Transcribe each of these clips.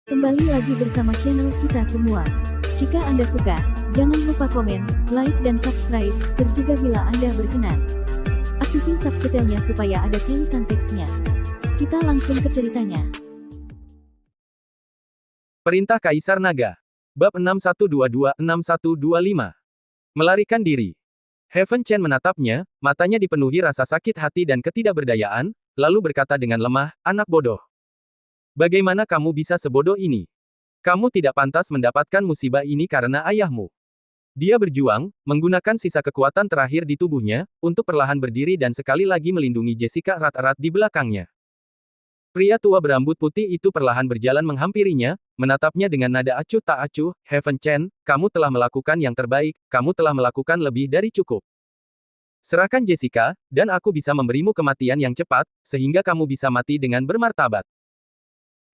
Kembali lagi bersama channel kita semua. Jika Anda suka, jangan lupa komen, like dan subscribe, serta bila Anda berkenan, aktifin subtitlenya supaya ada tulisan teksnya. Kita langsung ke ceritanya. Perintah Kaisar Naga. Bab 6122-6125. Melarikan diri. Heaven Chen menatapnya, matanya dipenuhi rasa sakit hati dan ketidakberdayaan, lalu berkata dengan lemah, "Anak bodoh. Bagaimana kamu bisa sebodoh ini? Kamu tidak pantas mendapatkan musibah ini karena ayahmu." Dia berjuang, menggunakan sisa kekuatan terakhir di tubuhnya, untuk perlahan berdiri dan sekali lagi melindungi Jessica erat-erat di belakangnya. Pria tua berambut putih itu perlahan berjalan menghampirinya, menatapnya dengan nada acuh tak acuh, "Heaven Chen, kamu telah melakukan yang terbaik, kamu telah melakukan lebih dari cukup. Serahkan Jessica, dan aku bisa memberimu kematian yang cepat, sehingga kamu bisa mati dengan bermartabat."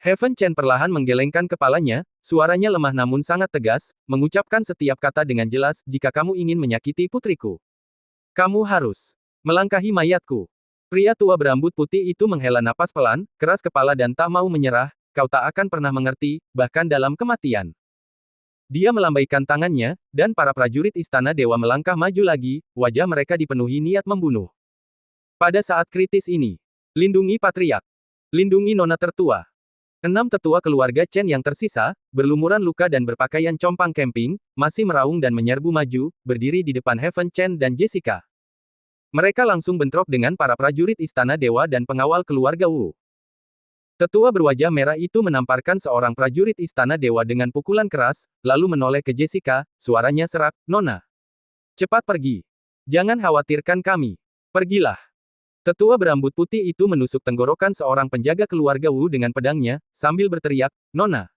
Heaven Chen perlahan menggelengkan kepalanya, suaranya lemah namun sangat tegas, mengucapkan setiap kata dengan jelas, "Jika kamu ingin menyakiti putriku, kamu harus melangkahi mayatku." Pria tua berambut putih itu menghela napas pelan, keras kepala dan tak mau menyerah, "Kau tak akan pernah mengerti, bahkan dalam kematian." Dia melambaikan tangannya, dan para prajurit istana dewa melangkah maju lagi, wajah mereka dipenuhi niat membunuh. Pada saat kritis ini, lindungi patriark. Lindungi nona tertua. 6 tetua keluarga Chen yang tersisa, berlumuran luka dan berpakaian compang camping, masih meraung dan menyerbu maju, berdiri di depan Heaven Chen dan Jessica. Mereka langsung bentrok dengan para prajurit istana dewa dan pengawal keluarga Wu. Tetua berwajah merah itu menamparkan seorang prajurit istana dewa dengan pukulan keras, lalu menoleh ke Jessica, suaranya serak, "Nona, cepat pergi. Jangan khawatirkan kami. Pergilah." Tetua berambut putih itu menusuk tenggorokan seorang penjaga keluarga Wu dengan pedangnya, sambil berteriak, "Nona,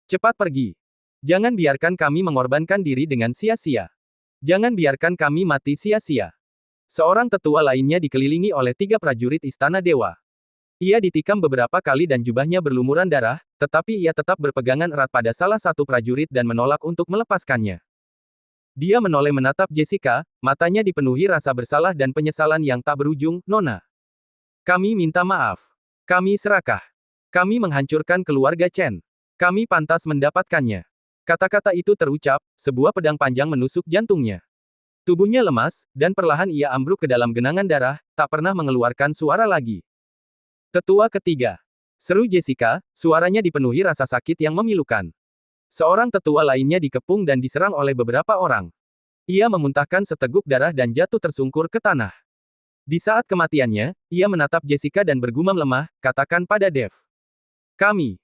cepat pergi. Jangan biarkan kami mengorbankan diri dengan sia-sia. Jangan biarkan kami mati sia-sia." Seorang tetua lainnya dikelilingi oleh 3 prajurit istana dewa. Ia ditikam beberapa kali dan jubahnya berlumuran darah, tetapi ia tetap berpegangan erat pada salah satu prajurit dan menolak untuk melepaskannya. Dia menoleh menatap Jessica, matanya dipenuhi rasa bersalah dan penyesalan yang tak berujung, "Nona, kami minta maaf. Kami serakah. Kami menghancurkan keluarga Chen. Kami pantas mendapatkannya." Kata-kata itu terucap, sebuah pedang panjang menusuk jantungnya. Tubuhnya lemas, dan perlahan ia ambruk ke dalam genangan darah, tak pernah mengeluarkan suara lagi. "Tetua ketiga," seru Jessica, suaranya dipenuhi rasa sakit yang memilukan. Seorang tetua lainnya dikepung dan diserang oleh beberapa orang. Ia memuntahkan seteguk darah dan jatuh tersungkur ke tanah. Di saat kematiannya, ia menatap Jessica dan bergumam lemah, "Katakan pada Dev. Kami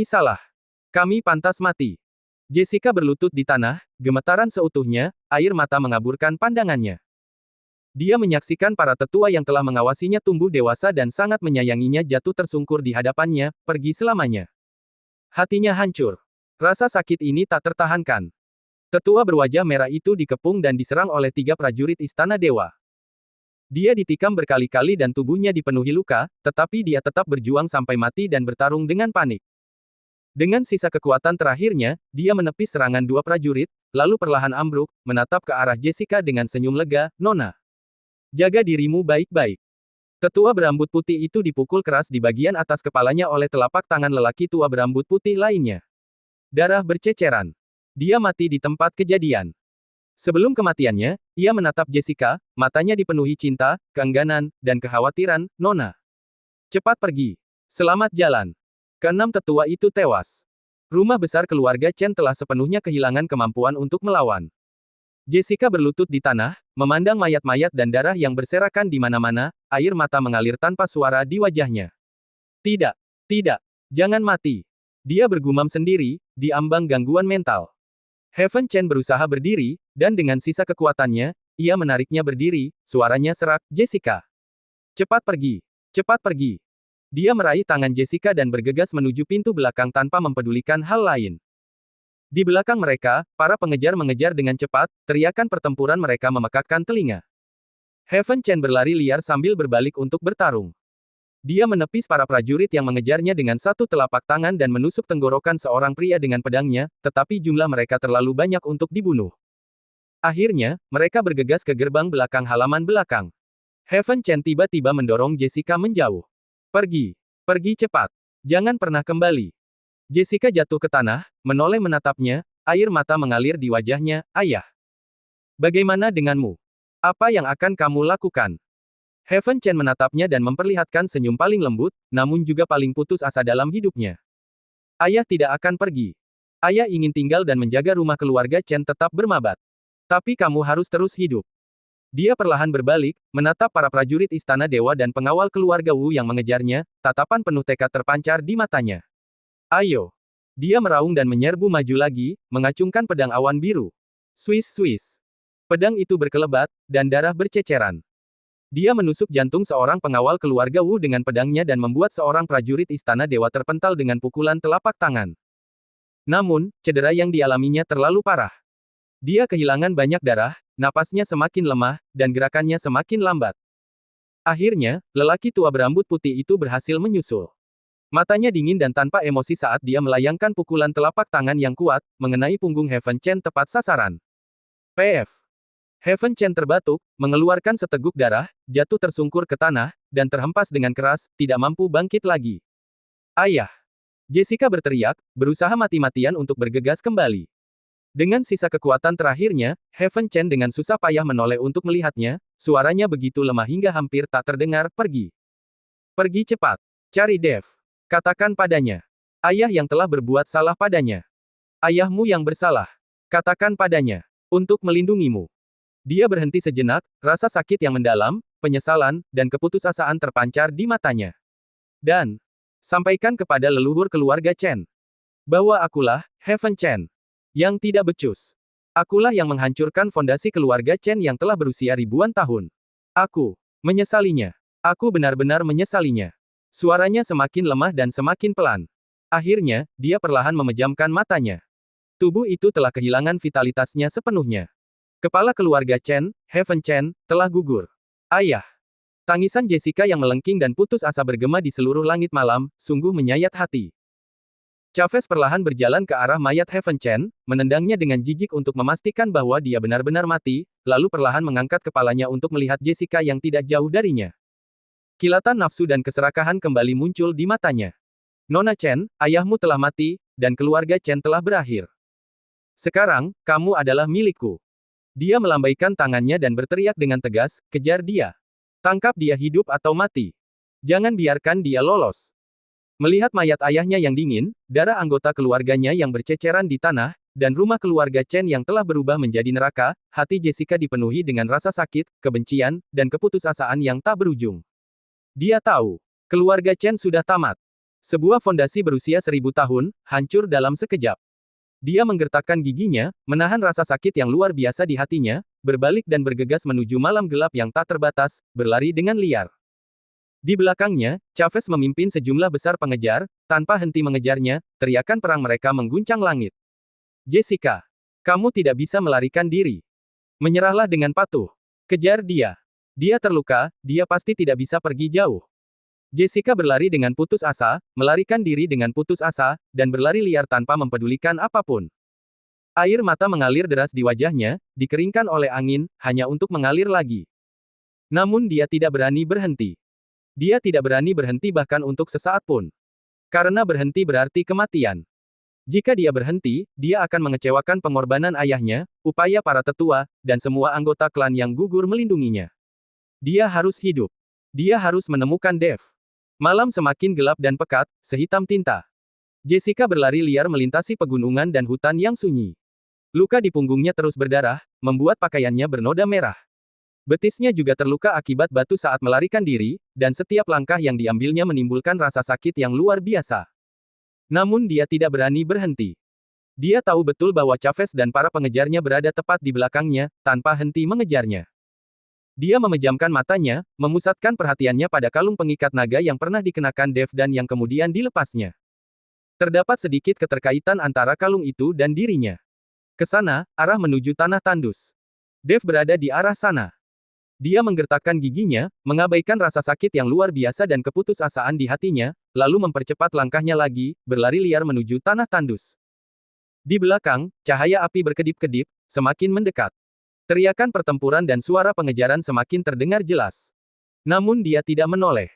salah. Kami pantas mati." Jessica berlutut di tanah, gemetaran seutuhnya, air mata mengaburkan pandangannya. Dia menyaksikan para tetua yang telah mengawasinya tumbuh dewasa dan sangat menyayanginya jatuh tersungkur di hadapannya, pergi selamanya. Hatinya hancur. Rasa sakit ini tak tertahankan. Tetua berwajah merah itu dikepung dan diserang oleh 3 prajurit istana dewa. Dia ditikam berkali-kali dan tubuhnya dipenuhi luka, tetapi dia tetap berjuang sampai mati dan bertarung dengan panik. Dengan sisa kekuatan terakhirnya, dia menepis serangan 2 prajurit, lalu perlahan ambruk, menatap ke arah Jessica dengan senyum lega, "Nona, jaga dirimu baik-baik." Tetua berambut putih itu dipukul keras di bagian atas kepalanya oleh telapak tangan lelaki tua berambut putih lainnya. Darah berceceran. Dia mati di tempat kejadian. Sebelum kematiannya, ia menatap Jessica, matanya dipenuhi cinta, keengganan, dan kekhawatiran, "Nona, cepat pergi. Selamat jalan." Keenam tetua itu tewas. Rumah besar keluarga Chen telah sepenuhnya kehilangan kemampuan untuk melawan. Jessica berlutut di tanah, memandang mayat-mayat dan darah yang berserakan di mana-mana, air mata mengalir tanpa suara di wajahnya. "Tidak, tidak, jangan mati." Dia bergumam sendiri, di ambang gangguan mental. Heaven Chen berusaha berdiri, dan dengan sisa kekuatannya, ia menariknya berdiri, suaranya serak, "Jessica, cepat pergi. Cepat pergi." Dia meraih tangan Jessica dan bergegas menuju pintu belakang tanpa mempedulikan hal lain. Di belakang mereka, para pengejar mengejar dengan cepat, teriakan pertempuran mereka memekakkan telinga. Heaven Chen berlari liar sambil berbalik untuk bertarung. Dia menepis para prajurit yang mengejarnya dengan satu telapak tangan dan menusuk tenggorokan seorang pria dengan pedangnya, tetapi jumlah mereka terlalu banyak untuk dibunuh. Akhirnya, mereka bergegas ke gerbang belakang halaman belakang. Heaven Chen tiba-tiba mendorong Jessica menjauh. "Pergi. Pergi cepat. Jangan pernah kembali." Jessica jatuh ke tanah, menoleh menatapnya, air mata mengalir di wajahnya. Ayah. Bagaimana denganmu? Apa yang akan kamu lakukan? Heaven Chen menatapnya dan memperlihatkan senyum paling lembut, namun juga paling putus asa dalam hidupnya. Ayah tidak akan pergi. Ayah ingin tinggal dan menjaga rumah keluarga Chen tetap bermabat. Tapi kamu harus terus hidup. Dia perlahan berbalik, menatap para prajurit istana dewa dan pengawal keluarga Wu yang mengejarnya, tatapan penuh tekad terpancar di matanya. Ayo. Dia meraung dan menyerbu maju lagi, mengacungkan pedang awan biru. Swiss. Pedang itu berkelebat, dan darah berceceran. Dia menusuk jantung seorang pengawal keluarga Wu dengan pedangnya dan membuat seorang prajurit istana dewa terpental dengan pukulan telapak tangan. Namun, cedera yang dialaminya terlalu parah. Dia kehilangan banyak darah, napasnya semakin lemah, dan gerakannya semakin lambat. Akhirnya, lelaki tua berambut putih itu berhasil menyusul. Matanya dingin dan tanpa emosi saat dia melayangkan pukulan telapak tangan yang kuat, mengenai punggung Heaven Chen tepat sasaran. PF. Heaven Chen terbatuk, mengeluarkan seteguk darah, jatuh tersungkur ke tanah, dan terhempas dengan keras, tidak mampu bangkit lagi. Ayah! Jessica berteriak, berusaha mati-matian untuk bergegas kembali. Dengan sisa kekuatan terakhirnya, Heaven Chen dengan susah payah menoleh untuk melihatnya, suaranya begitu lemah hingga hampir tak terdengar. Pergi. Pergi cepat. Cari Dev. Katakan padanya. Ayah yang telah berbuat salah padanya. Ayahmu yang bersalah. Katakan padanya. Untuk melindungimu. Dia berhenti sejenak, rasa sakit yang mendalam, penyesalan, dan keputusasaan terpancar di matanya. Dan, sampaikan kepada leluhur keluarga Chen. Bahwa akulah, Heaven Chen. Yang tidak becus. Akulah yang menghancurkan fondasi keluarga Chen yang telah berusia ribuan tahun. Aku menyesalinya. Aku benar-benar menyesalinya. Suaranya semakin lemah dan semakin pelan. Akhirnya, dia perlahan memejamkan matanya. Tubuh itu telah kehilangan vitalitasnya sepenuhnya. Kepala keluarga Chen, Heaven Chen, telah gugur. Ayah! Tangisan Jessica yang melengking dan putus asa bergema di seluruh langit malam, sungguh menyayat hati. Chavez perlahan berjalan ke arah mayat Heaven Chen, menendangnya dengan jijik untuk memastikan bahwa dia benar-benar mati, lalu perlahan mengangkat kepalanya untuk melihat Jessica yang tidak jauh darinya. Kilatan nafsu dan keserakahan kembali muncul di matanya. Nona Chen, ayahmu telah mati, dan keluarga Chen telah berakhir. Sekarang, kamu adalah milikku. Dia melambaikan tangannya dan berteriak dengan tegas, kejar dia. Tangkap dia hidup atau mati. Jangan biarkan dia lolos. Melihat mayat ayahnya yang dingin, darah anggota keluarganya yang berceceran di tanah, dan rumah keluarga Chen yang telah berubah menjadi neraka, hati Jessica dipenuhi dengan rasa sakit, kebencian, dan keputusasaan yang tak berujung. Dia tahu, keluarga Chen sudah tamat. Sebuah fondasi berusia 1000 tahun, hancur dalam sekejap. Dia menggertakkan giginya, menahan rasa sakit yang luar biasa di hatinya, berbalik dan bergegas menuju malam gelap yang tak terbatas, berlari dengan liar. Di belakangnya, Chavez memimpin sejumlah besar pengejar, tanpa henti mengejarnya, teriakan perang mereka mengguncang langit. Jessica, kamu tidak bisa melarikan diri. Menyerahlah dengan patuh. Kejar dia. Dia terluka, dia pasti tidak bisa pergi jauh. Jessica berlari dengan putus asa, melarikan diri dengan putus asa, dan berlari liar tanpa mempedulikan apapun. Air mata mengalir deras di wajahnya, dikeringkan oleh angin, hanya untuk mengalir lagi. Namun dia tidak berani berhenti. Dia tidak berani berhenti bahkan untuk sesaat pun. Karena berhenti berarti kematian. Jika dia berhenti, dia akan mengecewakan pengorbanan ayahnya, upaya para tetua, dan semua anggota klan yang gugur melindunginya. Dia harus hidup. Dia harus menemukan Dev. Malam semakin gelap dan pekat, sehitam tinta. Jessica berlari liar melintasi pegunungan dan hutan yang sunyi. Luka di punggungnya terus berdarah, membuat pakaiannya bernoda merah. Betisnya juga terluka akibat batu saat melarikan diri, dan setiap langkah yang diambilnya menimbulkan rasa sakit yang luar biasa. Namun dia tidak berani berhenti. Dia tahu betul bahwa Chavez dan para pengejarnya berada tepat di belakangnya, tanpa henti mengejarnya. Dia memejamkan matanya, memusatkan perhatiannya pada kalung pengikat naga yang pernah dikenakan Dev dan yang kemudian dilepasnya. Terdapat sedikit keterkaitan antara kalung itu dan dirinya. Ke sana, arah menuju tanah tandus. Dev berada di arah sana. Dia menggertakkan giginya, mengabaikan rasa sakit yang luar biasa dan keputusasaan di hatinya, lalu mempercepat langkahnya lagi, berlari liar menuju tanah tandus. Di belakang, cahaya api berkedip-kedip, semakin mendekat. Teriakan pertempuran dan suara pengejaran semakin terdengar jelas. Namun dia tidak menoleh.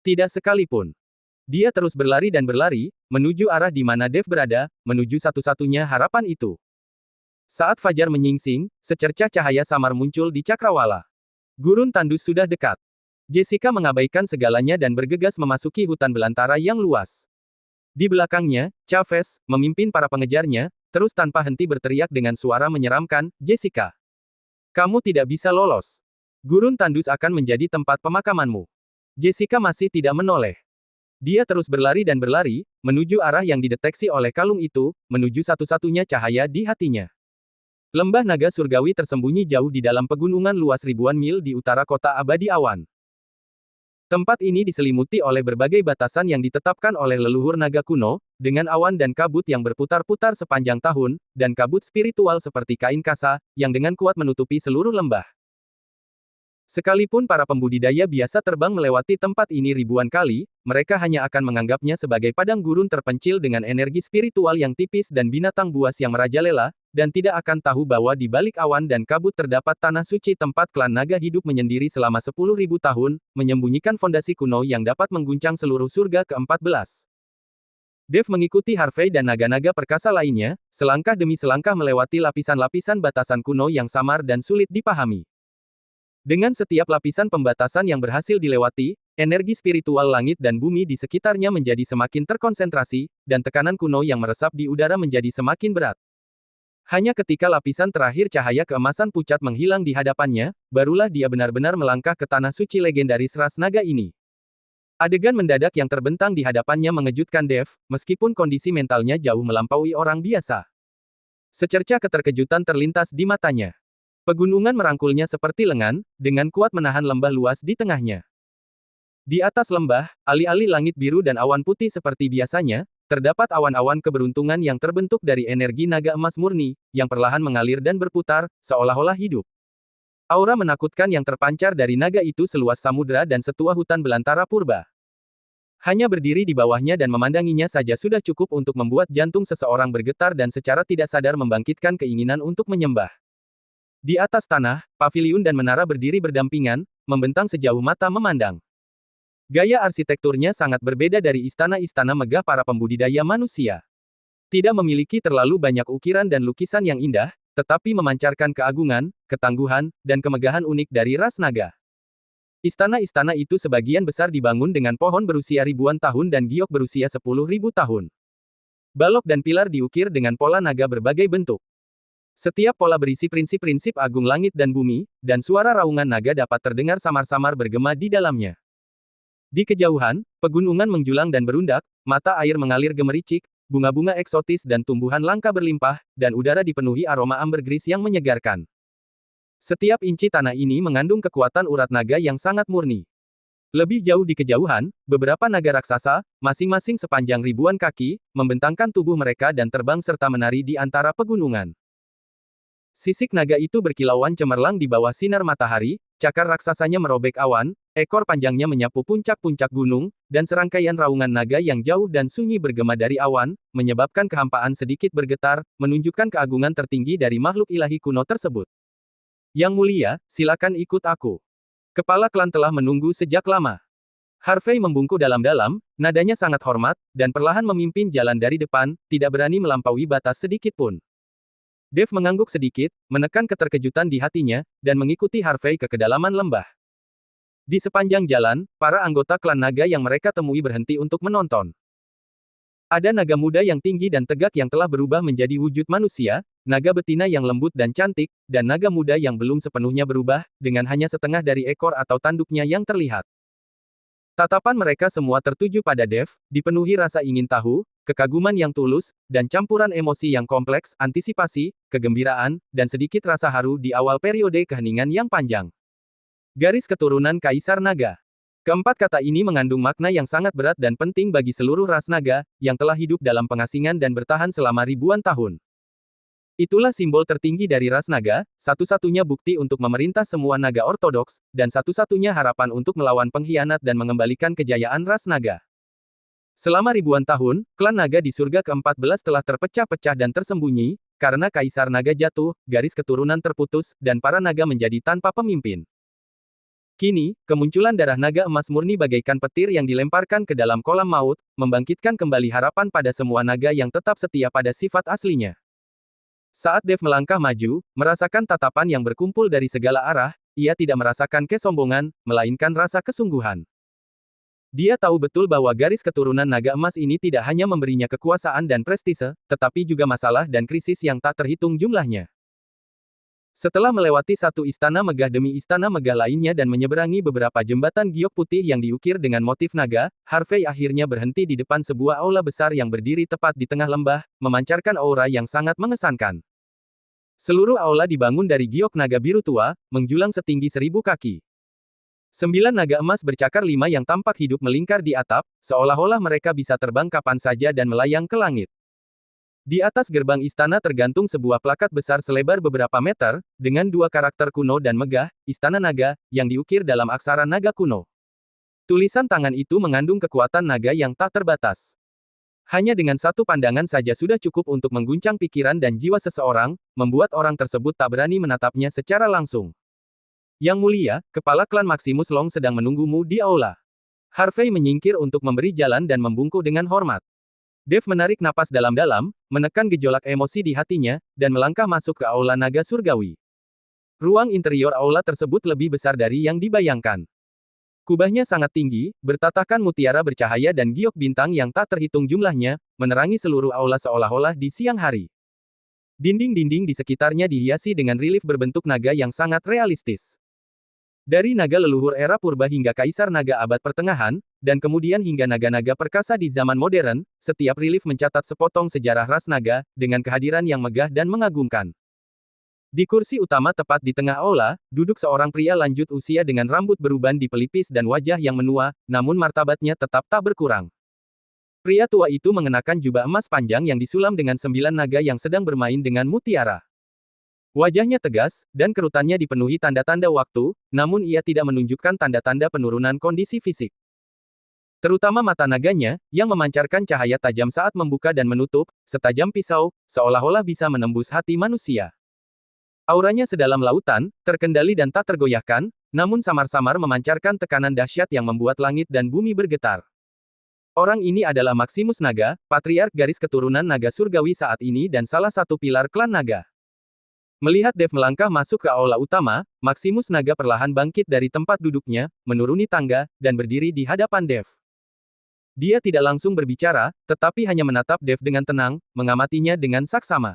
Tidak sekalipun. Dia terus berlari dan berlari, menuju arah di mana Dev berada, menuju satu-satunya harapan itu. Saat fajar menyingsing, secercah cahaya samar muncul di cakrawala. Gurun tandus sudah dekat. Jessica mengabaikan segalanya dan bergegas memasuki hutan belantara yang luas. Di belakangnya, Chavez, memimpin para pengejarnya, terus tanpa henti berteriak dengan suara menyeramkan, "Jessica! Kamu tidak bisa lolos. Gurun tandus akan menjadi tempat pemakamanmu." Jessica masih tidak menoleh. Dia terus berlari dan berlari, menuju arah yang dideteksi oleh kalung itu, menuju satu-satunya cahaya di hatinya. Lembah naga surgawi tersembunyi jauh di dalam pegunungan luas ribuan mil di utara kota abadi awan. Tempat ini diselimuti oleh berbagai batasan yang ditetapkan oleh leluhur naga kuno, dengan awan dan kabut yang berputar-putar sepanjang tahun, dan kabut spiritual seperti kain kasa, yang dengan kuat menutupi seluruh lembah. Sekalipun para pembudidaya biasa terbang melewati tempat ini ribuan kali, mereka hanya akan menganggapnya sebagai padang gurun terpencil dengan energi spiritual yang tipis dan binatang buas yang merajalela, dan tidak akan tahu bahwa di balik awan dan kabut terdapat tanah suci tempat klan naga hidup menyendiri selama 10.000 tahun, menyembunyikan fondasi kuno yang dapat mengguncang seluruh surga ke-14. Dev mengikuti Harvey dan naga-naga perkasa lainnya, selangkah demi selangkah melewati lapisan-lapisan batasan kuno yang samar dan sulit dipahami. Dengan setiap lapisan pembatasan yang berhasil dilewati, energi spiritual langit dan bumi di sekitarnya menjadi semakin terkonsentrasi, dan tekanan kuno yang meresap di udara menjadi semakin berat. Hanya ketika lapisan terakhir cahaya keemasan pucat menghilang di hadapannya, barulah dia benar-benar melangkah ke tanah suci legendaris ras naga ini. Adegan mendadak yang terbentang di hadapannya mengejutkan Dev, meskipun kondisi mentalnya jauh melampaui orang biasa. Secercah keterkejutan terlintas di matanya. Pegunungan merangkulnya seperti lengan, dengan kuat menahan lembah luas di tengahnya. Di atas lembah, alih-alih langit biru dan awan putih seperti biasanya, terdapat awan-awan keberuntungan yang terbentuk dari energi naga emas murni, yang perlahan mengalir dan berputar, seolah-olah hidup. Aura menakutkan yang terpancar dari naga itu seluas samudera dan setua hutan belantara purba. Hanya berdiri di bawahnya dan memandanginya saja sudah cukup untuk membuat jantung seseorang bergetar dan secara tidak sadar membangkitkan keinginan untuk menyembah. Di atas tanah, paviliun dan menara berdiri berdampingan, membentang sejauh mata memandang. Gaya arsitekturnya sangat berbeda dari istana-istana megah para pembudidaya manusia. Tidak memiliki terlalu banyak ukiran dan lukisan yang indah, tetapi memancarkan keagungan, ketangguhan, dan kemegahan unik dari ras naga. Istana-istana itu sebagian besar dibangun dengan pohon berusia ribuan tahun dan giok berusia 10.000 tahun. Balok dan pilar diukir dengan pola naga berbagai bentuk. Setiap pola berisi prinsip-prinsip agung langit dan bumi, dan suara raungan naga dapat terdengar samar-samar bergema di dalamnya. Di kejauhan, pegunungan menjulang dan berundak, mata air mengalir gemericik, bunga-bunga eksotis dan tumbuhan langka berlimpah, dan udara dipenuhi aroma ambergris yang menyegarkan. Setiap inci tanah ini mengandung kekuatan urat naga yang sangat murni. Lebih jauh di kejauhan, beberapa naga raksasa, masing-masing sepanjang ribuan kaki, membentangkan tubuh mereka dan terbang serta menari di antara pegunungan. Sisik naga itu berkilauan cemerlang di bawah sinar matahari, cakar raksasanya merobek awan, ekor panjangnya menyapu puncak-puncak gunung, dan serangkaian raungan naga yang jauh dan sunyi bergema dari awan, menyebabkan kehampaan sedikit bergetar, menunjukkan keagungan tertinggi dari makhluk ilahi kuno tersebut. Yang mulia, silakan ikut aku. Kepala klan telah menunggu sejak lama. Harvey membungkuk dalam-dalam, nadanya sangat hormat, dan perlahan memimpin jalan dari depan, tidak berani melampaui batas sedikit pun. Dev mengangguk sedikit, menekan keterkejutan di hatinya, dan mengikuti Harvey ke kedalaman lembah. Di sepanjang jalan, para anggota klan naga yang mereka temui berhenti untuk menonton. Ada naga muda yang tinggi dan tegak yang telah berubah menjadi wujud manusia, naga betina yang lembut dan cantik, dan naga muda yang belum sepenuhnya berubah, dengan hanya setengah dari ekor atau tanduknya yang terlihat. Tatapan mereka semua tertuju pada Dev, dipenuhi rasa ingin tahu, kekaguman yang tulus, dan campuran emosi yang kompleks, antisipasi, kegembiraan, dan sedikit rasa haru di awal periode keheningan yang panjang. Garis keturunan Kaisar Naga. Keempat kata ini mengandung makna yang sangat berat dan penting bagi seluruh ras naga, yang telah hidup dalam pengasingan dan bertahan selama ribuan tahun. Itulah simbol tertinggi dari ras naga, satu-satunya bukti untuk memerintah semua naga ortodoks, dan satu-satunya harapan untuk melawan pengkhianat dan mengembalikan kejayaan ras naga. Selama ribuan tahun, klan naga di surga ke-14 telah terpecah-pecah dan tersembunyi, karena Kaisar Naga jatuh, garis keturunan terputus, dan para naga menjadi tanpa pemimpin. Kini, kemunculan darah naga emas murni bagaikan petir yang dilemparkan ke dalam kolam maut, membangkitkan kembali harapan pada semua naga yang tetap setia pada sifat aslinya. Saat Dev melangkah maju, merasakan tatapan yang berkumpul dari segala arah, ia tidak merasakan kesombongan, melainkan rasa kesungguhan. Dia tahu betul bahwa garis keturunan naga emas ini tidak hanya memberinya kekuasaan dan prestise, tetapi juga masalah dan krisis yang tak terhitung jumlahnya. Setelah melewati satu istana megah demi istana megah lainnya dan menyeberangi beberapa jembatan giok putih yang diukir dengan motif naga, Harvey akhirnya berhenti di depan sebuah aula besar yang berdiri tepat di tengah lembah, memancarkan aura yang sangat mengesankan. Seluruh aula dibangun dari giok naga biru tua, menjulang setinggi 1000 kaki. 9 naga emas bercakar 5 yang tampak hidup melingkar di atap, seolah-olah mereka bisa terbang kapan saja dan melayang ke langit. Di atas gerbang istana tergantung sebuah plakat besar selebar beberapa meter, dengan 2 karakter kuno dan megah, Istana Naga, yang diukir dalam aksara naga kuno. Tulisan tangan itu mengandung kekuatan naga yang tak terbatas. Hanya dengan satu pandangan saja sudah cukup untuk mengguncang pikiran dan jiwa seseorang, membuat orang tersebut tak berani menatapnya secara langsung. Yang mulia, kepala klan Maximus Long sedang menunggumu di aula. Harvey menyingkir untuk memberi jalan dan membungkuk dengan hormat. Dev menarik napas dalam-dalam, menekan gejolak emosi di hatinya, dan melangkah masuk ke aula naga surgawi. Ruang interior aula tersebut lebih besar dari yang dibayangkan. Kubahnya sangat tinggi, bertatahkan mutiara bercahaya dan giok bintang yang tak terhitung jumlahnya, menerangi seluruh aula seolah-olah di siang hari. Dinding-dinding di sekitarnya dihiasi dengan relief berbentuk naga yang sangat realistis. Dari naga leluhur era purba hingga kaisar naga abad pertengahan, dan kemudian hingga naga-naga perkasa di zaman modern, setiap relief mencatat sepotong sejarah ras naga, dengan kehadiran yang megah dan mengagumkan. Di kursi utama tepat di tengah aula, duduk seorang pria lanjut usia dengan rambut beruban di pelipis dan wajah yang menua, namun martabatnya tetap tak berkurang. Pria tua itu mengenakan jubah emas panjang yang disulam dengan 9 naga yang sedang bermain dengan mutiara. Wajahnya tegas, dan kerutannya dipenuhi tanda-tanda waktu, namun ia tidak menunjukkan tanda-tanda penurunan kondisi fisik. Terutama mata naganya, yang memancarkan cahaya tajam saat membuka dan menutup, setajam pisau, seolah-olah bisa menembus hati manusia. Auranya sedalam lautan, terkendali dan tak tergoyahkan, namun samar-samar memancarkan tekanan dahsyat yang membuat langit dan bumi bergetar. Orang ini adalah Maximus Naga, patriark garis keturunan naga surgawi saat ini dan salah satu pilar klan naga. Melihat Dev melangkah masuk ke aula utama, Maximus Naga perlahan bangkit dari tempat duduknya, menuruni tangga, dan berdiri di hadapan Dev. Dia tidak langsung berbicara, tetapi hanya menatap Dev dengan tenang, mengamatinya dengan saksama.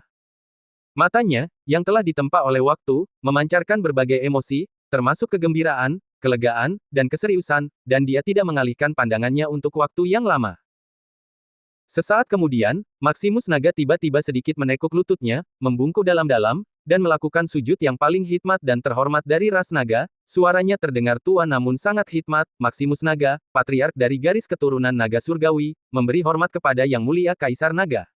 Matanya, yang telah ditempa oleh waktu, memancarkan berbagai emosi, termasuk kegembiraan, kelegaan, dan keseriusan, dan dia tidak mengalihkan pandangannya untuk waktu yang lama. Sesaat kemudian, Maximus Naga tiba-tiba sedikit menekuk lututnya, membungkuk dalam-dalam, dan melakukan sujud yang paling hikmat dan terhormat dari ras naga. Suaranya terdengar tua namun sangat hikmat. Maximus Naga, patriark dari garis keturunan naga surgawi, memberi hormat kepada Yang Mulia Kaisar Naga.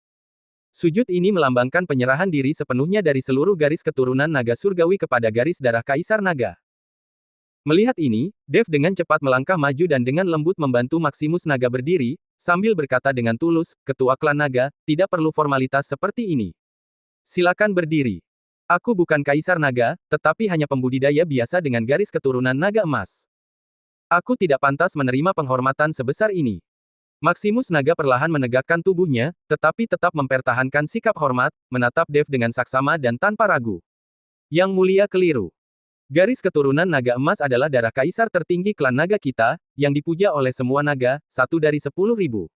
Sujud ini melambangkan penyerahan diri sepenuhnya dari seluruh garis keturunan naga surgawi kepada garis darah Kaisar Naga. Melihat ini, Dev dengan cepat melangkah maju dan dengan lembut membantu Maximus Naga berdiri, sambil berkata dengan tulus, "Ketua klan naga, tidak perlu formalitas seperti ini. Silakan berdiri. Aku bukan Kaisar Naga, tetapi hanya pembudidaya biasa dengan garis keturunan naga emas. Aku tidak pantas menerima penghormatan sebesar ini." Maximus Naga perlahan menegakkan tubuhnya, tetapi tetap mempertahankan sikap hormat, menatap Dev dengan saksama dan tanpa ragu. "Yang Mulia keliru. Garis keturunan naga emas adalah darah kaisar tertinggi klan naga kita, yang dipuja oleh semua naga, 1 dari 10.000.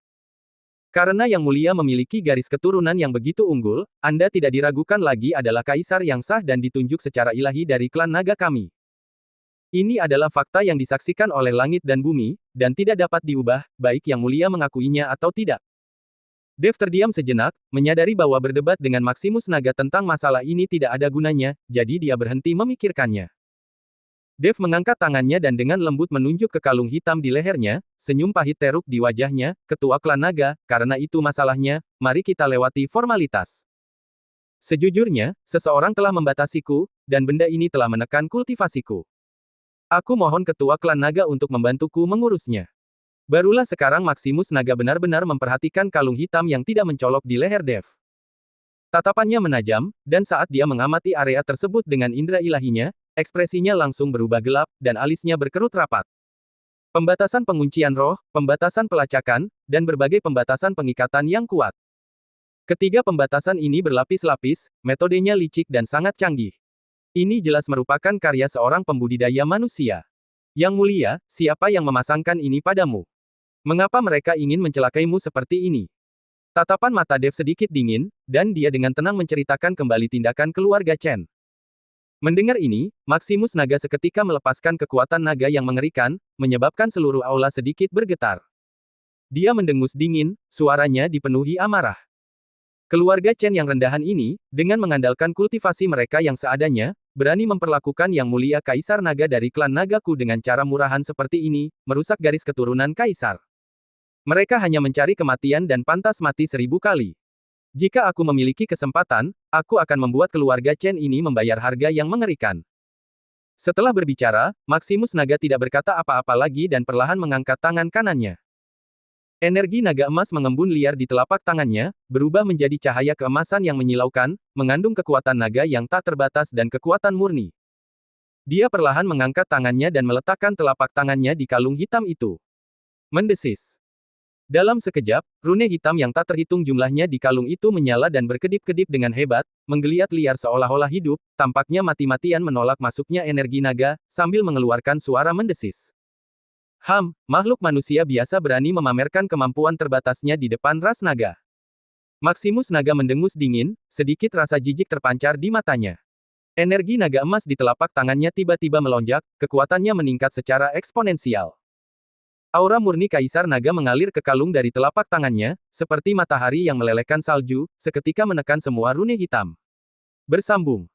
Karena Yang Mulia memiliki garis keturunan yang begitu unggul, Anda tidak diragukan lagi adalah kaisar yang sah dan ditunjuk secara ilahi dari klan naga kami. Ini adalah fakta yang disaksikan oleh langit dan bumi, dan tidak dapat diubah, baik Yang Mulia mengakuinya atau tidak." Dev terdiam sejenak, menyadari bahwa berdebat dengan Maximus Naga tentang masalah ini tidak ada gunanya, jadi dia berhenti memikirkannya. Dev mengangkat tangannya dan dengan lembut menunjuk ke kalung hitam di lehernya, senyum pahit teruk di wajahnya, "Ketua klan naga, karena itu masalahnya, mari kita lewati formalitas. Sejujurnya, seseorang telah membatasiku, dan benda ini telah menekan kultivasiku. Aku mohon ketua klan naga untuk membantuku mengurusnya." Barulah sekarang Maximus Naga benar-benar memperhatikan kalung hitam yang tidak mencolok di leher Dev. Tatapannya menajam, dan saat dia mengamati area tersebut dengan indera ilahinya, ekspresinya langsung berubah gelap, dan alisnya berkerut rapat. Pembatasan penguncian roh, pembatasan pelacakan, dan berbagai pembatasan pengikatan yang kuat. Ketiga pembatasan ini berlapis-lapis, metodenya licik dan sangat canggih. Ini jelas merupakan karya seorang pembudidaya manusia. Yang mulia, siapa yang memasangkan ini padamu? Mengapa mereka ingin mencelakaimu seperti ini? Tatapan mata Dev sedikit dingin, dan dia dengan tenang menceritakan kembali tindakan keluarga Chen. Mendengar ini, Maximus Naga seketika melepaskan kekuatan naga yang mengerikan, menyebabkan seluruh aula sedikit bergetar. Dia mendengus dingin, suaranya dipenuhi amarah. Keluarga Chen yang rendahan ini, dengan mengandalkan kultivasi mereka yang seadanya, berani memperlakukan Yang Mulia Kaisar Naga dari klan Nagaku dengan cara murahan seperti ini, merusak garis keturunan Kaisar. Mereka hanya mencari kematian dan pantas mati 1000 kali. Jika aku memiliki kesempatan, aku akan membuat keluarga Chen ini membayar harga yang mengerikan. Setelah berbicara, Maximus Naga tidak berkata apa-apa lagi dan perlahan mengangkat tangan kanannya. Energi naga emas mengembun liar di telapak tangannya, berubah menjadi cahaya keemasan yang menyilaukan, mengandung kekuatan naga yang tak terbatas dan kekuatan murni. Dia perlahan mengangkat tangannya dan meletakkan telapak tangannya di kalung hitam itu. Mendesis. Dalam sekejap, rune hitam yang tak terhitung jumlahnya di kalung itu menyala dan berkedip-kedip dengan hebat, menggeliat liar seolah-olah hidup, tampaknya mati-matian menolak masuknya energi naga, sambil mengeluarkan suara mendesis. Makhluk manusia biasa berani memamerkan kemampuan terbatasnya di depan ras naga. Maximus Naga mendengus dingin, sedikit rasa jijik terpancar di matanya. Energi naga emas di telapak tangannya tiba-tiba melonjak, kekuatannya meningkat secara eksponensial. Aura murni Kaisar Naga mengalir ke kalung dari telapak tangannya, seperti matahari yang melelehkan salju, seketika menekan semua rune hitam. Bersambung.